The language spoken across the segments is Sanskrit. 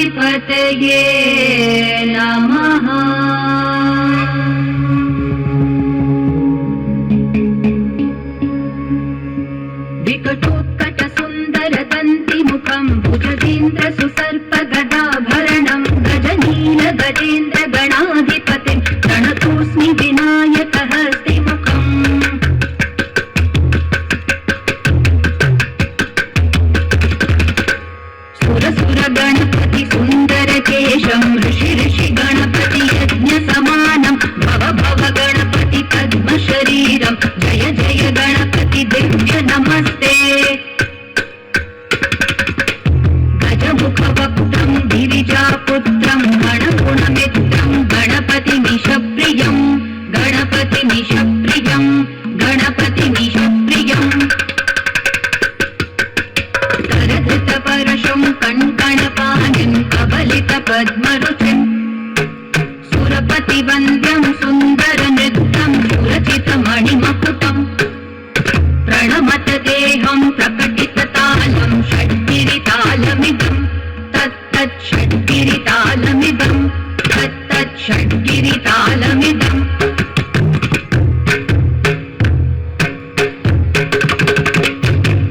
गणाधिपतये नमः। विकटोत्कट सुंदर दन्तिमुखं भुजगेन्द्र सुसर्प गदाभरणं गजनील गजेन्द्र गणाधिपतिं प्रणतोऽस्मि विनायक हस्तिमुखम्। सुर सुर गणपति सुंदर केशं ऋषि ऋषि गणपति यज्ञ समानं भव भव गणपति पद्म शरीरं जय जय गणपति दिव्य नमस्ते। गजमुख वक्त्रं गिरिजापुत्रं गणगुणमित्रं गणपतिमीशप्रियं गणपतिमीशप्रियं गणपतिमीशप्रियं। करधृत परशुं कण्कणपाणिं कबलित पद्मरुचिं सुरपतिवन्द्यं सुन्दर नृत्यं सुरचित मणिमकुटं प्रणमत देहं प्रकटिततालं षड्गिरितालमिदं तत्तत् षड्गिरितालमिदं तत्तत् षड्गिरितालमिदम्।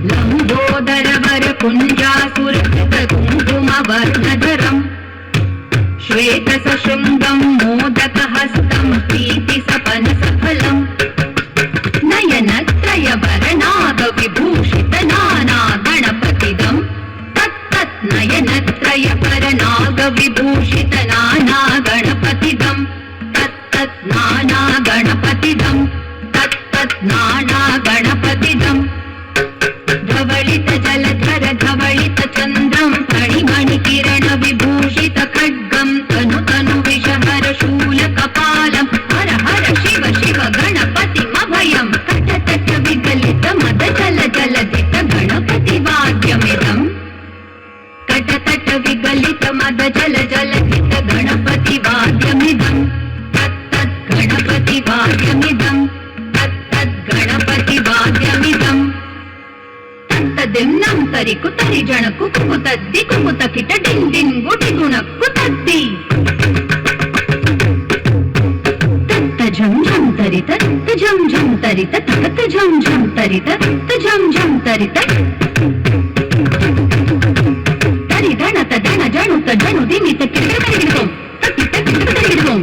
लम्बोदरवर कुञ्जासुरकृत कुङ्कुमवर्णधरम् श्वेतसशृङ्गं मोदकहस्तं प्रीतिसपनसफलम् नयनत्रयवरनागविभूषित नाना गणपतिदं तत्तत् नयनत्रयवरनागविभूषित नाना गणपतिदं तत्तत् नाना गणपतिदं तत्तत् नाना गणपतिदम्। धवलित जलधर धवलित चन्द्रं फणिमणि किरण विभूषित खड्गं तनु तनु विषहर शूल कपालं हर हर शिव शिव गणपतिमभयं कटतट विगलित मद जल जलधित गणपति वाद्यमिदं कटतट विगलित मद जल जलधित गणपति वाद्यमिदं तत्तत् गणपति वाद्यमिदं तत्तत् गणपति वाद्यमिदम्। तदिन्नं तरिकु तरि जणकु कुमुतद्दि कुमुतकिट डिन् डिन् गुडि गुणक्कु तद्दि तत्त झं झं तरित त झं झं तरित तत झं झं तरित त झं झं तरित तरि दण त दण जणु त जणु दिमित किट तरिगिडुं तकिट किट तरिगिडुं